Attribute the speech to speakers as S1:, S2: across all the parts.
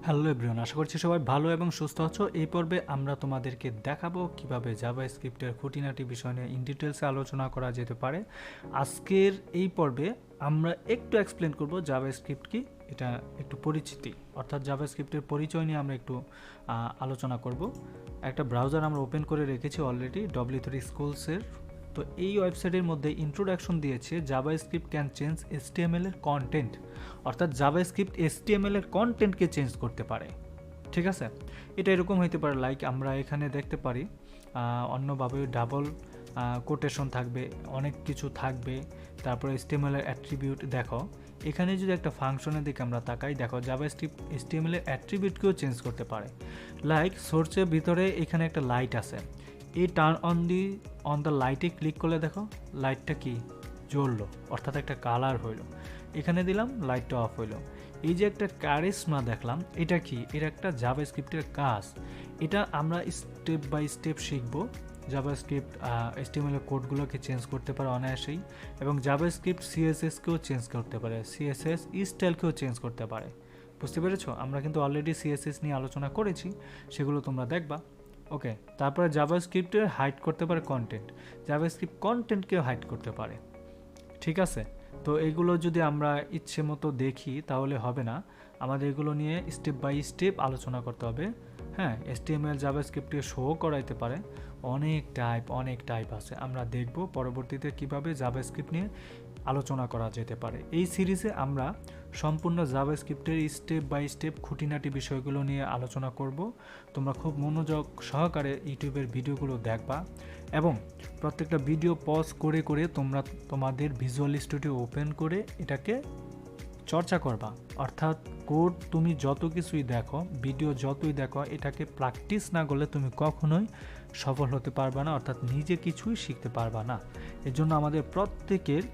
S1: Hello everyone, আশা করছি সবাই ভালো এবং সুস্থ আছো। এই পর্বে আমরা তোমাদেরকে দেখাবো কিভাবে জাভাস্ক্রিপ্টের খুঁটিনাটি বিষয় নিয়ে ইন ডিটেলসে আলোচনা করা যেতে পারে। আজকের এই পর্বে আমরা একটু এক্সপ্লেন করব জাভাস্ক্রিপ্ট কি, এটা একটু পরিচিতি অর্থাৎ জাভাস্ক্রিপ্টের পরিচয় নিয়ে আমরা একটু আলোচনা করব। একটা ব্রাউজার আমরা ওপেন করে রেখেছি অলরেডি, W3 স্কুলসের। তো এই ওয়েবসাইটের মধ্যে ইন্ট্রোডাকশন দিয়েছে জাভাস্ক্রিপ্ট ক্যান চেঞ্জ HTML এর কন্টেন্ট, অর্থাৎ জাভাস্ক্রিপ্ট HTML এর কন্টেন্টকে চেঞ্জ করতে পারে। ঠিক আছে, এটা এরকম হইতে পারে, লাইক আমরা এখানে দেখতে পারি অন্যভাবে ডাবল কোটেশন থাকবে, অনেক কিছু থাকবে। তারপরে HTML এর অ্যাট্রিবিউট দেখো, এখানে যদি একটা ফাংশনের দিকে আমরা তাকাই, দেখো জাভাস্ক্রিপ্ট HTML এর অ্যাট্রিবিউটকেও চেঞ্জ করতে পারে। লাইক সোর্সের ভিতরে এখানে একটা লাইট আছে, এই টার্ন অন দ্য লাইটে ক্লিক করলে দেখো লাইটটা কি জ্বললো, অর্থাৎ একটা কালার হইলো। এখানে দিলাম, লাইটটা অফ হইলো। এই যে একটা কারিশমা দেখলাম, এটা কি, এটা একটা জাভাস্ক্রিপ্টের কাজ। এটা আমরা স্টেপ বাই স্টেপ শিখবো। জাভাস্ক্রিপ্ট HTML এর কোডগুলোকে চেঞ্জ করতে পারে অনায়াসেই, এবং জাভাস্ক্রিপ্ট CSS-কেও চেঞ্জ করতে পারে, CSS স্টাইলকেও চেঞ্জ করতে পারে। বুঝতে পেরেছো? আমরা কিন্তু অলরেডি CSS নিয়ে আলোচনা করেছি, সেগুলো তোমরা দেখবা। ওকে, তারপরে জাভাস্ক্রিপ্টের হাইড করতে পারে কন্টেন্ট, জাভাস্ক্রিপ্ট কন্টেন্টকেও হাইড করতে পারে। ঠিক আছে, তো এগুলো যদি আমরা ইচ্ছে মতো দেখি তাহলে হবে না, আমাদের এগুলো নিয়ে স্টেপ বাই স্টেপ আলোচনা করতে হবে। হ্যাঁ, HTML জাভাস্ক্রিপ্টে শো করাইতে পারে, অনেক টাইপ আছে। আমরা দেখব পরবর্তীতে কিভাবে জাভাস্ক্রিপ্ট নিয়ে আলোচনা করা যেতে পারে। এই সিরিজে আমরা সম্পূর্ণ জাভাস্ক্রিপ্টের স্টেপ বাই স্টেপ খুঁটিনাটি বিষয়গুলো নিয়ে আলোচনা করব। তোমরা খুব মনোযোগ সহকারে ইউটিউবের ভিডিওগুলো দেখবা, এবং প্রত্যেকটা ভিডিও পজ করে করে তোমরা তোমাদের ভিজুয়াল স্টুডিও ওপেন করে এটাকে চর্চা করবা। অর্থাৎ কোড তুমি যত কিছুই দেখো, ভিডিও যতই দেখো, এটাকে প্র্যাকটিস না করলে তুমি কখনোই সফল হতে পারবা না, অর্থাৎ নিজে কিছুই শিখতে পারবা না। এর জন্য আমাদের প্রত্যেকের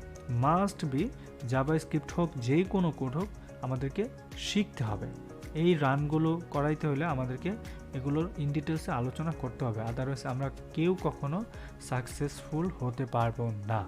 S1: মাস্ট বি জাভাস্ক্রিপ্ট হোক, যে কোনো কোড হোক, আমাদেরকে শিখতে হবে। এই রানগুলো করাইতে হলে আমাদেরকে এগুলোর ইন ডিটেলসে আলোচনা করতে হবে, আদারওয়াইজ আমরা কেউ কখনো সাকসেসফুল হতে পারবো না।